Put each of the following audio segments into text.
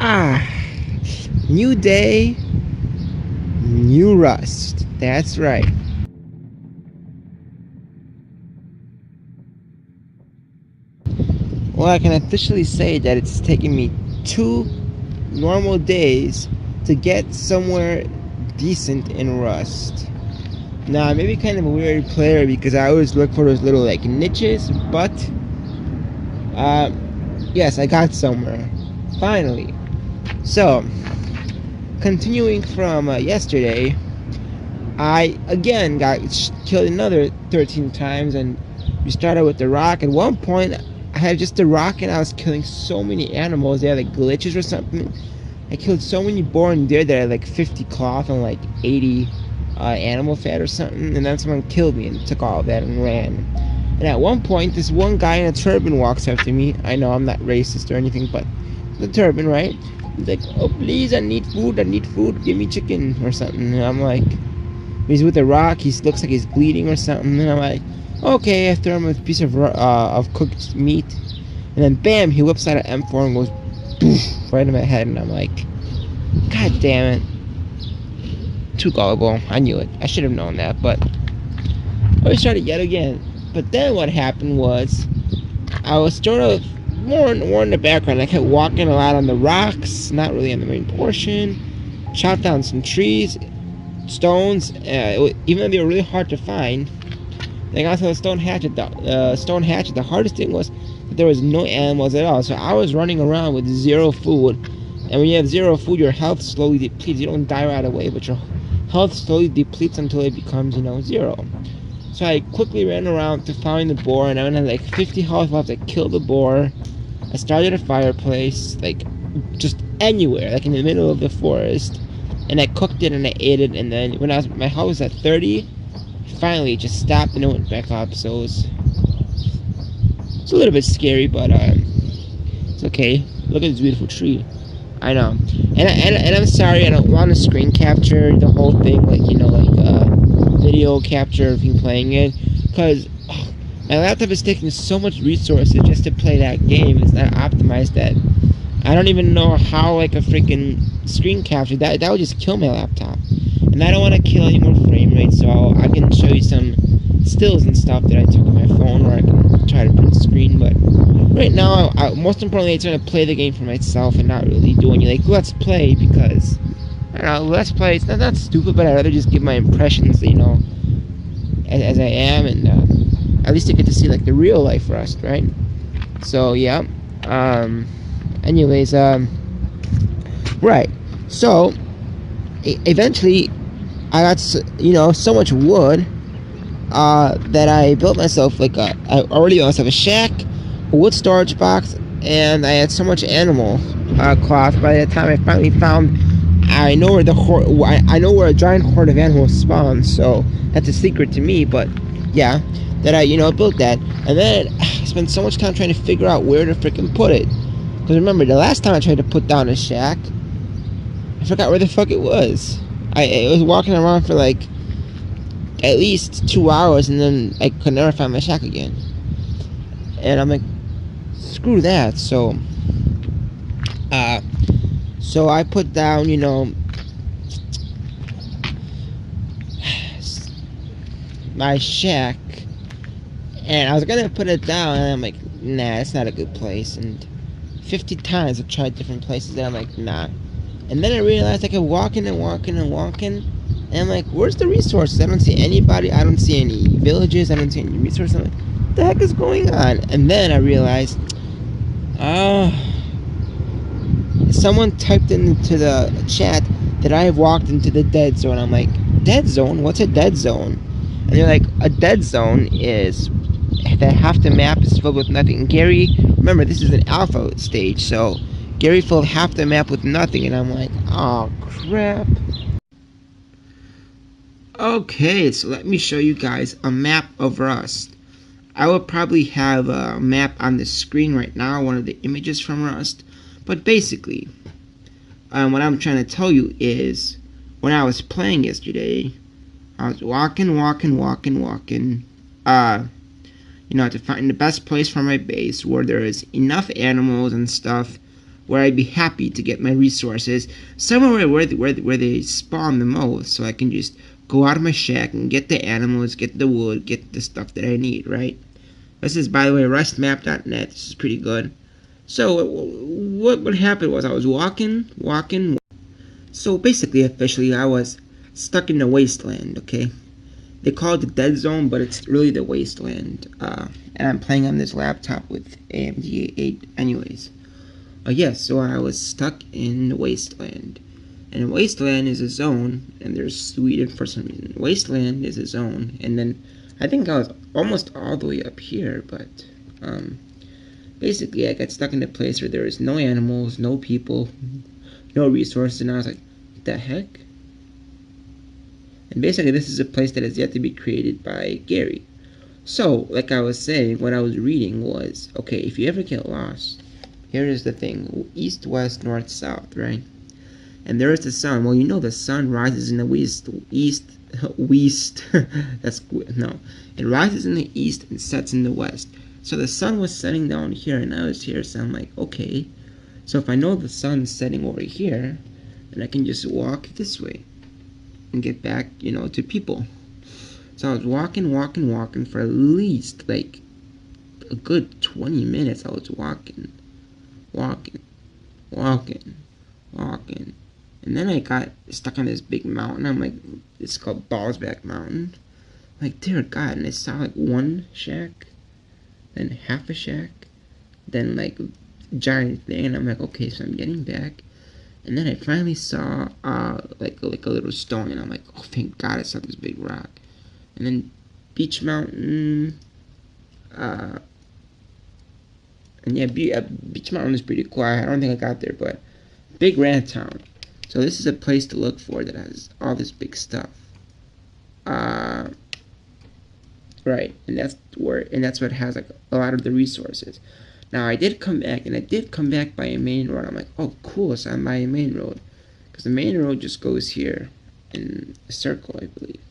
Ah, new day, new Rust. That's right. Well, I can officially say that it's taken me 2 normal days to get somewhere decent in Rust. Now, I may be kind of a weird player because I always look for those little like niches, but uh, yes, I got somewhere. Finally. So, continuing from yesterday, I again got killed another 13 times, and we started with the rock. At one point, I had just the rock, and I was killing so many animals. They had like glitches or something. I killed so many boar and deer that I had like 50 cloth and like 80 animal fat or something. And then someone killed me and took all of that and ran. And at one point, this one guy in a turban walks up to me. I know I'm not racist or anything, but the turban, right? He's like, "Oh, please, I need food. Give me chicken or something." And I'm like, he's with a rock. He looks like he's bleeding or something. And I'm like, okay. I throw him a piece of cooked meat, and then bam, he whips out an M4 and goes poof, right in my head. And I'm like, God damn it! Too gullible. I knew it. I should have known that, but I tried it yet again. But then what happened was I was sort of more in the background. I kept walking a lot on the rocks, not really on the main portion. Chopped down some trees, stones, even though they were really hard to find. They got to the stone hatchet. The hardest thing was that there was no animals at all. So I was running around with zero food. And when you have zero food, your health slowly depletes. You don't die right away, but your health slowly depletes until it becomes, zero. So I quickly ran around to find the boar, and I had like 50 health left. I killed the boar. I started a fireplace, like just anywhere, like in the middle of the forest. And I cooked it and I ate it, and then when my health was at 30, finally it just stopped and it went back up. So it's a little bit scary, but it's okay. Look at this beautiful tree. I know. And I'm sorry, I don't want to screen capture the whole thing, like, video capture of me playing it, because my laptop is taking so much resources just to play that game. It's not optimized that I don't even know how, like, a freaking screen capture, that would just kill my laptop. And I don't want to kill any more frame rate, so I can show you some stills and stuff that I took on my phone, or I can try to print screen. But right now, most importantly, I'm trying to play the game for myself and not really do any, like, let's play, because, I don't know, let's play, it's not stupid, but I'd rather just give my impressions, as I am, and at least I get to see, like, the real life Rust, right? So, yeah. Anyways, right. So, eventually, I got, so much wood, that I built myself, like, I already built myself a shack, a wood storage box, and I had so much animal cloth. By the time I finally found, I know where a giant horde of animals spawn, so that's a secret to me, but yeah, that I, built that. And then I spent so much time trying to figure out where to freaking put it. Because remember, the last time I tried to put down a shack, I forgot where the fuck it was. I was walking around for like at least 2 hours, and then I could never find my shack again. And I'm like, screw that. So I put down, my shack, and I was gonna put it down, and I'm like, nah, it's not a good place. And 50 times I've tried different places, and I'm like, nah. And then I realized I kept walking and walking and walking, and I'm like, where's the resources? I don't see anybody. I don't see any villages. I don't see any resources. I'm like, what the heck is going on? And then I realized, someone typed into the chat that I have walked into the dead zone. I'm like, dead zone? What's a dead zone? And they're like, a dead zone is that half the map is filled with nothing. Gary, remember, this is an alpha stage, so Gary filled half the map with nothing, and I'm like, oh crap. Okay, so let me show you guys a map of Rust. I will probably have a map on the screen right now, one of the images from Rust. But basically, what I'm trying to tell you is, when I was playing yesterday, I was walking, to find the best place for my base where there is enough animals and stuff where I'd be happy to get my resources, somewhere where they spawn the most, so I can just go out of my shack and get the animals, get the wood, get the stuff that I need, right? This is, by the way, rustmap.net. This is pretty good. So what happened was I was walking. So basically, officially, I was stuck in the wasteland, okay? They call it the dead zone, but it's really the wasteland. And I'm playing on this laptop with AMD 8 anyways. Yes, so I was stuck in the wasteland. And wasteland is a zone, and there's Sweden for some reason. Wasteland is a zone, and then I think I was almost all the way up here, but basically I got stuck in a place where there was no animals, no people, no resources, and I was like, what the heck? And basically this is a place that has yet to be created by Gary. So, like I was saying, what I was reading was, okay, if you ever get lost, here is the thing, east, west, north, south, right? And there is the sun. Well, you know the sun rises in the west, that's, no. It rises in the east and sets in the west. So the sun was setting down here and I was here, so I'm like, okay. So if I know the sun's setting over here, then I can just walk this way and get back, you know, to people. So I was walking for at least like a good 20 minutes. I was walking. And then I got stuck on this big mountain. I'm like, it's called Ballsback Mountain. I'm like, dear God, and I saw like one shack, then half a shack, then like a giant thing, and I'm like, okay, so I'm getting back. And then I finally saw like a little stone, and I'm like, oh, thank God I saw this big rock. And then Beach Mountain, and yeah, Beach Mountain is pretty quiet. I don't think I got there, but Big Rat Town. So this is a place to look for that has all this big stuff. Right, and that's what has like a lot of the resources. Now I did come back, and I did come back by a main road. I'm like, oh cool, so I'm by a main road, because the main road just goes here in a circle, I believe.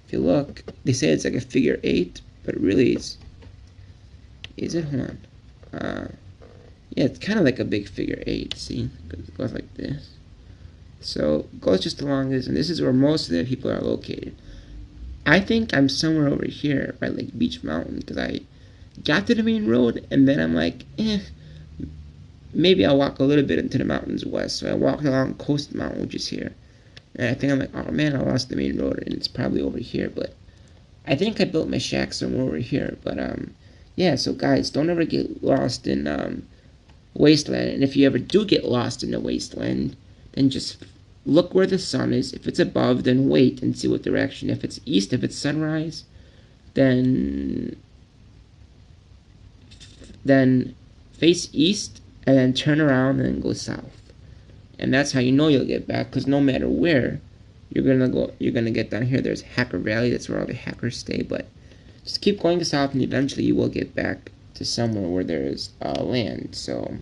If you look, they say it's like a figure 8, but really it's, is it? Hold on. Yeah, it's kind of like a big figure 8. See, it goes like this. So it goes just along this, and this is where most of the people are located. I think I'm somewhere over here by like Beach Mountain, because I got to the main road, and then I'm like, maybe I'll walk a little bit into the mountains west. So I walked along Coast Mountain, which is here, and I think I'm like, oh man, I lost the main road, and it's probably over here. But I think I built my shack somewhere over here. But yeah. So guys, don't ever get lost in wasteland. And if you ever do get lost in the wasteland, then just look where the sun is. If it's above, then wait and see what direction. If it's east, if it's sunrise, then face east and then turn around and then go south. And that's how you know you'll get back, because no matter where you're gonna get down here. There's Hacker Valley, that's where all the hackers stay, but just keep going south and eventually you will get back to somewhere where there is land. So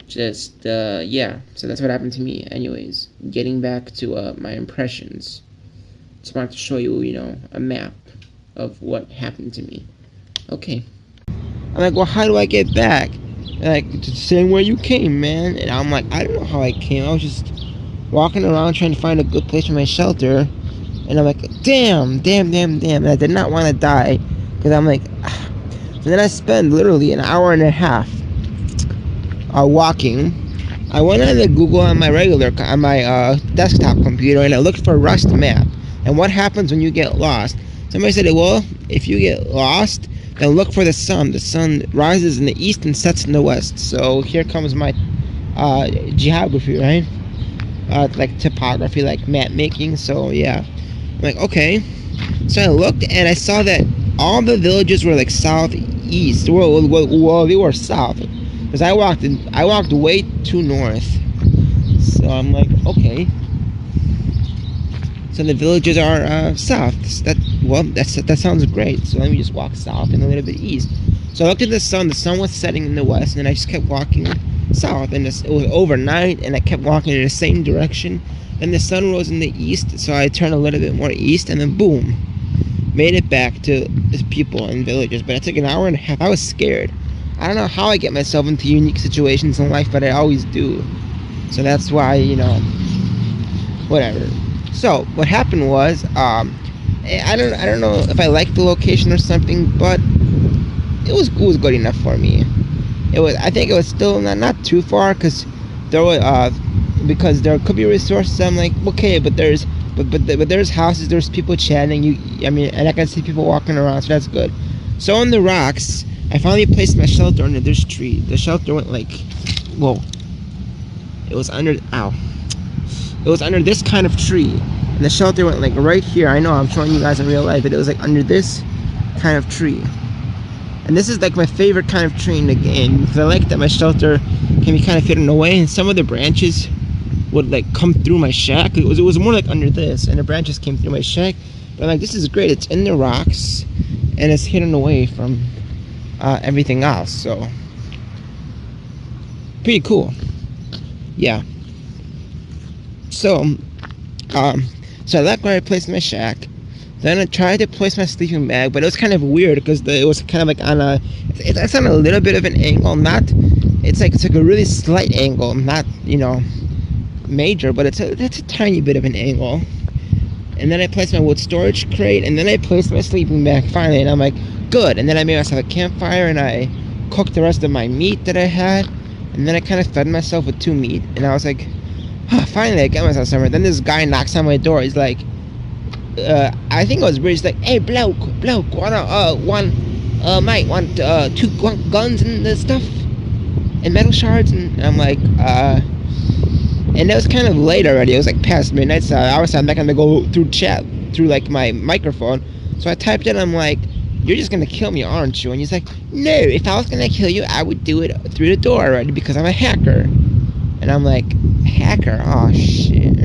just yeah, so that's what happened to me. Anyways, getting back to my impressions, just wanted to show you, you know, a map of what happened to me. Okay, I'm like, well, how do I get back? And like, the same way you came, man. And I'm like, I don't know how I came. I was just walking around trying to find a good place for my shelter, and I'm like, damn, and I did not want to die, because I'm like, ah. So then I spent literally an hour and a half walking. I went on the Google on my desktop computer, and I looked for Rust map. And what happens when you get lost? Somebody said, well, if you get lost, then look for the sun. The sun rises in the east and sets in the west. So here comes my geography, right? Like topography, like map making. So yeah, I'm like, okay. So I looked and I saw that all the villages were like southeast. Well, they were south, because I walked way too north. So I'm like, okay. So the villages are south. That sounds great. So let me just walk south and a little bit east. So I looked at the sun. The sun was setting in the west, and I just kept walking south. And it was overnight, and I kept walking in the same direction. And the sun rose in the east, so I turned a little bit more east, and then boom, made it back to the people and villages. But it took an hour and a half. I was scared. I don't know how I get myself into unique situations in life, but I always do. So that's why, you know, whatever. So what happened was, I don't know if I liked the location or something, but it was good enough for me. I think it was still not too far, because there was because there could be resources. I'm like, okay, but there's houses, there's people chatting. I mean, and I can see people walking around, so that's good. So on the rocks, I finally placed my shelter under this tree. The shelter went like, whoa. It was under, ow. It was under this kind of tree, and the shelter went like right here. I know I'm showing you guys in real life, but it was like under this kind of tree. And this is like my favorite kind of tree in the game, because I like that my shelter can be kind of hidden away, and some of the branches would like come through my shack. It was more like under this, and the branches came through my shack. But I'm like, this is great. It's in the rocks, and it's hidden away from everything else. So pretty cool. Yeah. So so I like where I placed my shack. Then I tried to place my sleeping bag, but it was kind of weird because it was kind of like on a, it's on a little bit of an angle, not, it's like a really slight angle, not, you know, major, but it's a tiny bit of an angle. And then I placed my wood storage crate, and then I placed my sleeping bag finally, and I'm like, good. And then I made myself a campfire, and I cooked the rest of my meat that I had, and then I kind of fed myself with 2 meat, and I was like, oh, finally I got myself somewhere. Then this guy knocks on my door. He's like, I think it was British, like, hey, bloke, mate, want 2 guns and the stuff, and metal shards, and I'm like, and it was kind of late already. It was like past midnight, so obviously I'm not gonna go through chat through like my microphone. So I typed in, I'm like, you're just gonna kill me, aren't you? And he's like, no, if I was gonna kill you, I would do it through the door already, because I'm a hacker. And I'm like, hacker? Oh shit.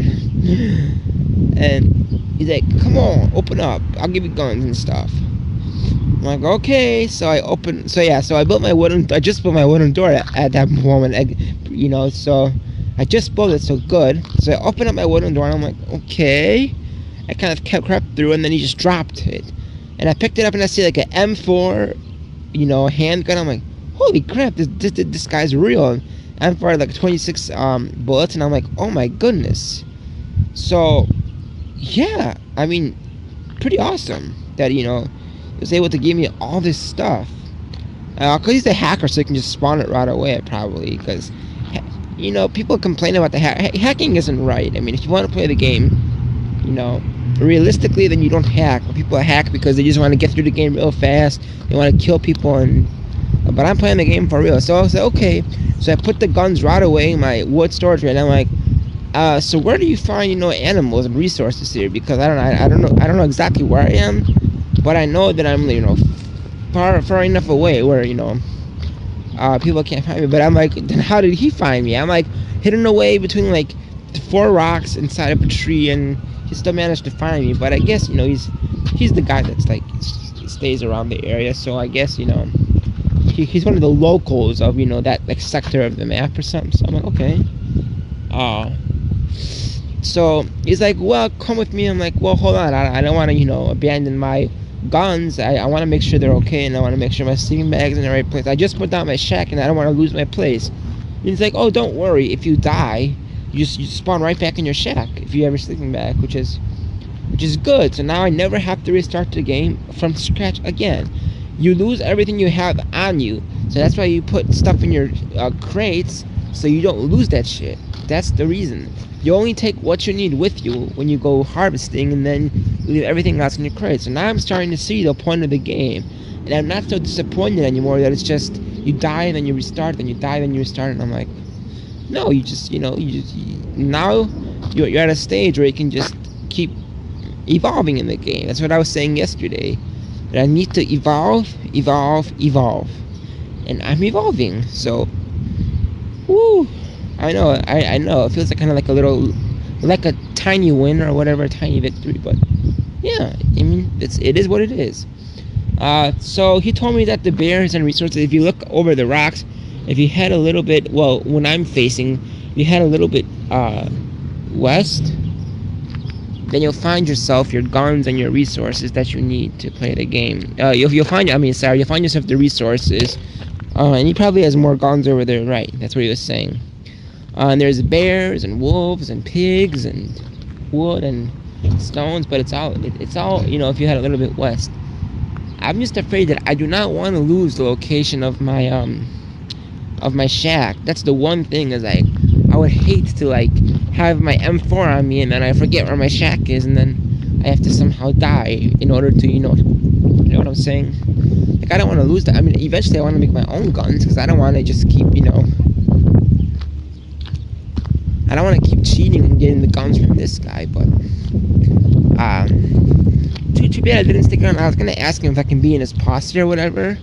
And he's like, come on, open up, I'll give you guns and stuff. I'm like, okay. So I built my I just built my wooden door at that moment, you know, so I just built it, so good. So I opened up my wooden door, and I'm like, okay. I kind of crept through, and then he just dropped it. And I picked it up, and I see like an M4, you know, handgun. I'm like, holy crap, this guy's real. And I fired like 26 bullets, and I'm like, oh my goodness. So, yeah, I mean, pretty awesome that, you know, he was able to give me all this stuff. Because he's a hacker, so he can just spawn it right away, probably, because, you know, people complain about the hacking isn't right. I mean, if you want to play the game, you know, realistically, then you don't hack. People hack because they just want to get through the game real fast. They want to kill people, but I'm playing the game for real. So I was like, okay. So I put the guns right away in my wood storage, and I'm like, so where do you find, you know, animals and resources here? Because I don't know exactly where I am, but I know that I'm, you know, far enough away where, you know, people can't find me. But I'm like, then how did he find me? I'm like hidden away between like 4 rocks inside of a tree, and he still managed to find me. But I guess, you know, he's the guy that's like stays around the area, so I guess, you know, he's one of the locals of, you know, that like sector of the map or something. So I'm like, okay. So he's like, well, come with me. I'm like, well, hold on, I don't want to, you know, abandon my guns. I want to make sure they're okay, and I want to make sure my sleeping bag's in the right place. I just put down my shack, and I don't want to lose my place. And he's like, oh, don't worry, if you die, you spawn right back in your shack if you have your sleeping bag, which is good. So now I never have to restart the game from scratch again. You lose everything you have on you, so that's why you put stuff in your crates, so you don't lose that shit. That's the reason. You only take what you need with you when you go harvesting, and then you leave everything else in your crate. So now I'm starting to see the point of the game, and I'm not so disappointed anymore that it's just you die and then you restart, then you die, then you restart, and I'm like, no, you just, you know, now you're at a stage where you can just keep evolving in the game. That's what I was saying yesterday, that I need to evolve, and I'm evolving. So, woo. I know, it feels like kind of like a little, like a tiny win or whatever, a tiny victory, but yeah, I mean, it is what it is. So he told me that the bears and resources, if you look over the rocks, if you head a little bit, well, when I'm facing, you head a little bit west, then you'll find yourself your guns and your resources that you need to play the game. You'll find yourself the resources And he probably has more guns over there, right? That's what he was saying. And there's bears and wolves and pigs and wood and stones, but it's all if you head a little bit west. I'm just afraid that I do not want to lose the location of my shack. That's the one thing, is I would hate to like have my M4 on me and then I forget where my shack is and then I have to somehow die in order to, you know what I'm saying? Like, I don't want to lose that. I mean, eventually I want to make my own guns because I don't want to just keep, I don't want to keep cheating and getting the guns from this guy, but too bad I didn't stick around. I was gonna ask him if I can be in his posse or whatever,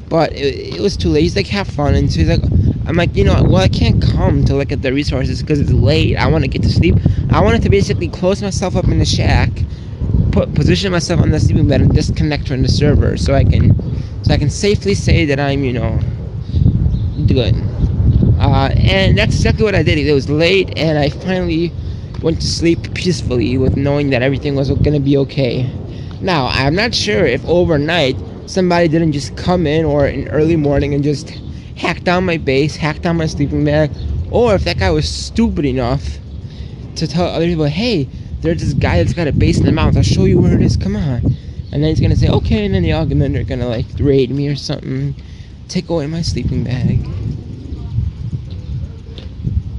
but it was too late. He's like, have fun, and so he's like, I'm like, well, I can't come to look at the resources because it's late. I want to get to sleep. I wanted to basically close myself up in the shack, position myself on the sleeping bed, and disconnect from the server so I can safely say that I'm, good. And that's exactly what I did. It was late, and I finally went to sleep peacefully with knowing that everything was going to be okay. Now, I'm not sure if overnight somebody didn't just come in or in early morning and just hack down my base, hack down my sleeping bag, or if that guy was stupid enough to tell other people, hey, there's this guy that's got a base in the mountains, I'll show you where it is, come on. And then he's going to say, okay, and then they're going to like raid me or something, take away my sleeping bag,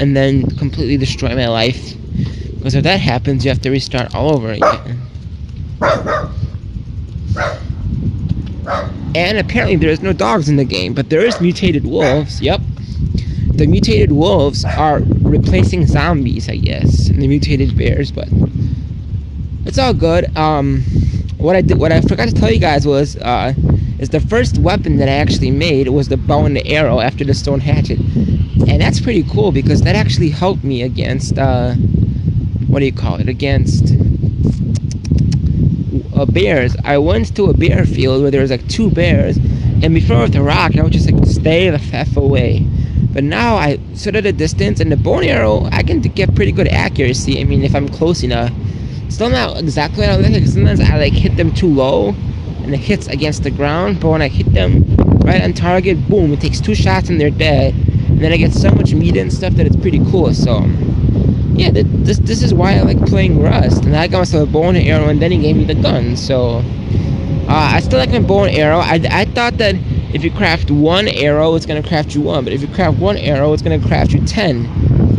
and then completely destroy my life. Because if that happens, you have to restart all over again. And apparently there's no dogs in the game, but there is mutated wolves. Yep. The mutated wolves are replacing zombies, I guess, and the mutated bears, but it's all good. What I forgot to tell you guys was, is the first weapon that I actually made was the bow and the arrow after the stone hatchet. And that's pretty cool because that actually helped me against, against bears. I went to a bear field where there was like 2 bears, and before with the rock, I would just like stay the f away. But now I sit at a distance, and the bow and arrow, I can get pretty good accuracy. I mean, if I'm close enough. Still not exactly what I like, because sometimes I like hit them too low, and it hits against the ground. But when I hit them right on target, boom! It takes 2 shots and they're dead. And then I get so much meat and stuff that it's pretty cool. So yeah, this is why I like playing Rust. And I got myself a bow and arrow, and then he gave me the gun. So I still like my bow and arrow. I thought that if you craft 1 arrow, it's gonna craft you 1. But if you craft 1 arrow, it's gonna craft you 10,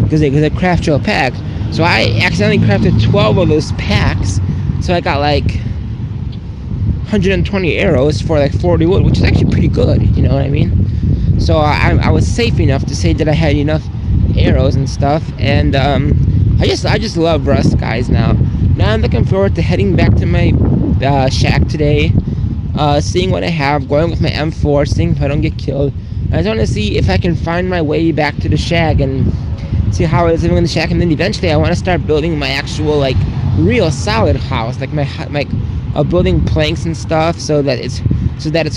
because they craft you a pack. So I accidentally crafted 12 of those packs. So I got like 120 arrows for like 40 wood, which is actually pretty good. You know what I mean? So I was safe enough to say that I had enough arrows and stuff. And I just love Rust, guys. Now I'm looking forward to heading back to my shack today, seeing what I have, going with my M4, seeing if I don't get killed. I just want to see if I can find my way back to the shack and see how I was living in the shack, and then eventually I want to start building my actual like real solid house, like my building planks and stuff, so that it's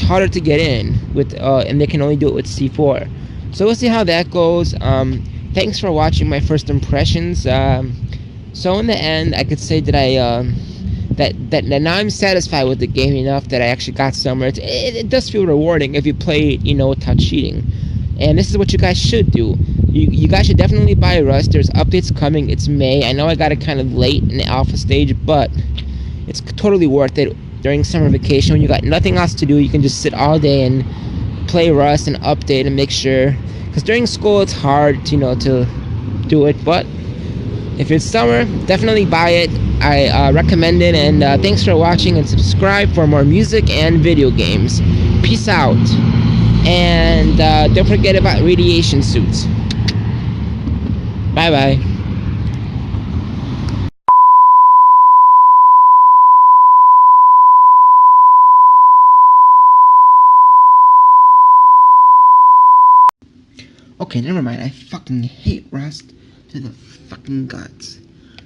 harder to get in with, and they can only do it with C4. So we'll see how that goes. Thanks for watching my first impressions. So in the end, I could say that that now I'm satisfied with the game enough that I actually got somewhere. It does feel rewarding if you play it, without cheating. And this is what you guys should do. You guys should definitely buy Rust. There's updates coming. It's May. I know I got it kind of late in the alpha stage, but it's totally worth it during summer vacation when you got nothing else to do. You can just sit all day and play Rust and update and make sure. Because during school it's hard, to do it. But if it's summer, definitely buy it. I recommend it. And thanks for watching, and subscribe for more music and video games. Peace out. And don't forget about radiation suits. Bye-bye. Okay, never mind. I fucking hate Rust to the fucking guts.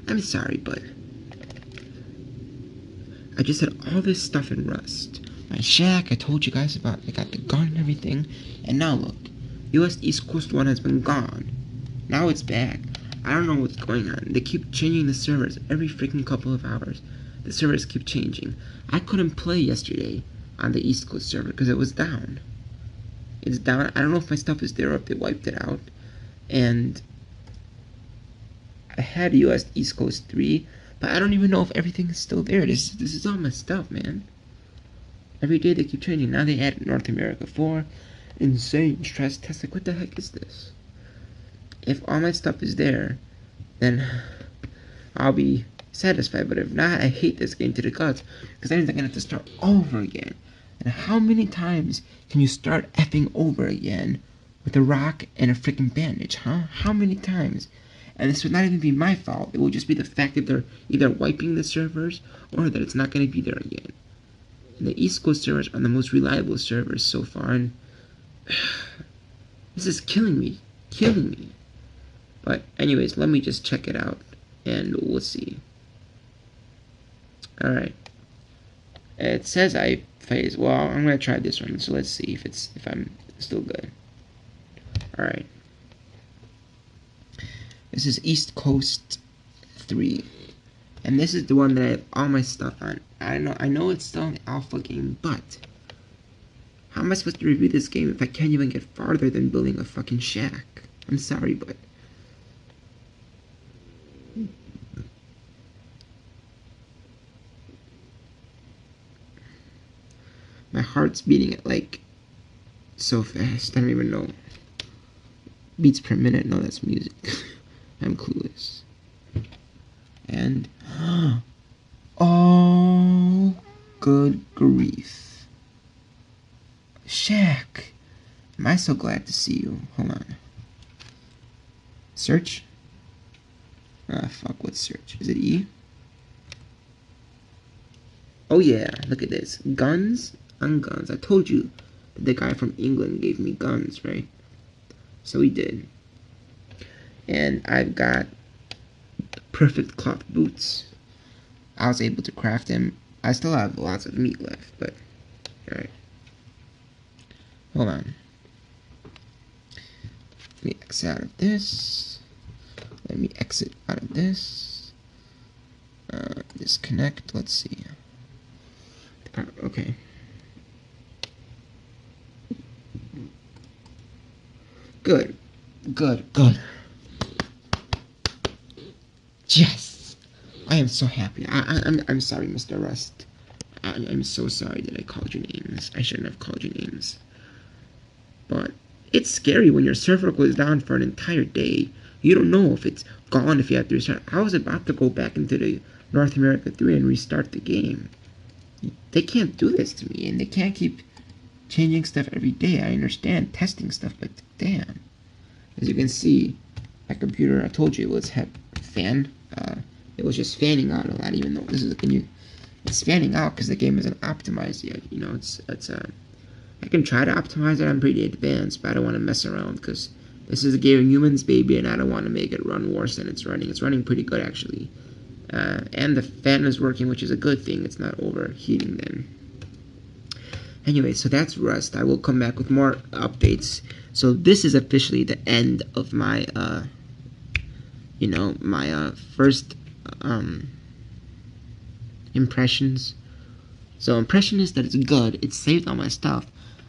I'm sorry, but I just had all this stuff in Rust. My shack, I told you guys about. I got the gun and everything. And now look, US East Coast 1 has been gone. Now it's back. I don't know what's going on. They keep changing the servers every freaking couple of hours. The servers keep changing. I couldn't play yesterday on the East Coast server because it was down. It's down. I don't know if my stuff is there or if they wiped it out. And I had US East Coast 3, but I don't even know if everything is still there. This is all my stuff, man. Every day they keep changing. Now they added North America 4. Insane stress test. Like, what the heck is this? If all my stuff is there, then I'll be satisfied. But if not, I hate this game to the guts, because that means I'm gonna have to start over again. And how many times can you start effing over again with a rock and a freaking bandage, huh? How many times? And this would not even be my fault. It will just be the fact that they're either wiping the servers or that it's not going to be there again. And the East Coast servers are the most reliable servers so far, and this is killing me. Killing me. But anyways, let me just check it out, and we'll see. Alright. It says I phase. Well, I'm going to try this one, so let's see if I'm still good. Alright. This is East Coast 3. And this is the one that I have all my stuff on. I know it's still an alpha game, but how am I supposed to review this game if I can't even get farther than building a fucking shack? I'm sorry, but my heart's beating at like so fast. I don't even know. Beats per minute. No, that's music. I'm clueless. And oh, good grief. Shaq, am I so glad to see you. Hold on. Search? Ah, fuck, what's search? Is it E? Oh yeah, look at this. Guns on guns. I told you that the guy from England gave me guns, right? So he did. And I've got perfect cloth boots. I was able to craft them. I still have lots of meat left, but alright. Hold on. Let me exit out of this. Let me exit out of this. Disconnect. Let's see. Okay. Good. Good. Good. Yes! I am so happy. I'm sorry, Mr. Rust. I'm so sorry that I called you names. I shouldn't have called you names. But it's scary when your server goes down for an entire day. You don't know if it's gone if you have to restart. I was about to go back into the North America 3 and restart the game. They can't do this to me, and they can't keep changing stuff every day. I understand testing stuff, but damn. As you can see, my computer, I told you it was fan. It was just fanning out a lot, even though this is it's fanning out because the game isn't optimized yet. You know, I can try to optimize it. I'm pretty advanced, but I don't want to mess around because this is a Game of Humans, baby, and I don't want to make it run worse than it's running. It's running pretty good, actually. And the fan is working, which is a good thing. It's not overheating then. Anyway, so that's Rust. I will come back with more updates. So this is officially the end of my, my first impressions. So impression is that it's good. It's saved all my stuff.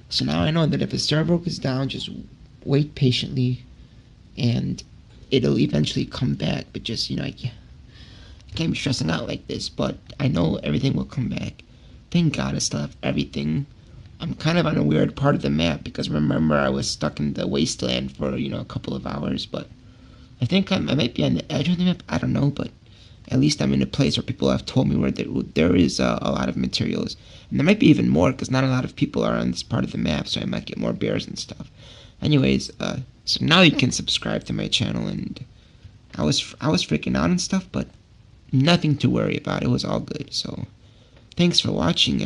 So now I know that if a server goes down, just wait patiently, and it'll eventually come back. But just, I can't be stressing out like this. But I know everything will come back. Thank God I still have everything. I'm kind of on a weird part of the map because remember I was stuck in the wasteland for, a couple of hours. But I think I might be on the edge of the map. I don't know, but at least I'm in a place where people have told me where there is a lot of materials. And there might be even more because not a lot of people are on this part of the map, so I might get more bears and stuff. Anyways, so now you can subscribe to my channel, and I was freaking out and stuff, but nothing to worry about. It was all good. So thanks for watching,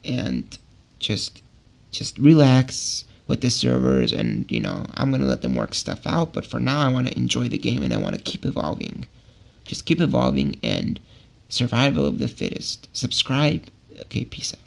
and just relax with the servers, and I'm gonna let them work stuff out, but for now I want to enjoy the game and I want to keep evolving. Just keep evolving, and survival of the fittest. Subscribe. Okay, peace out.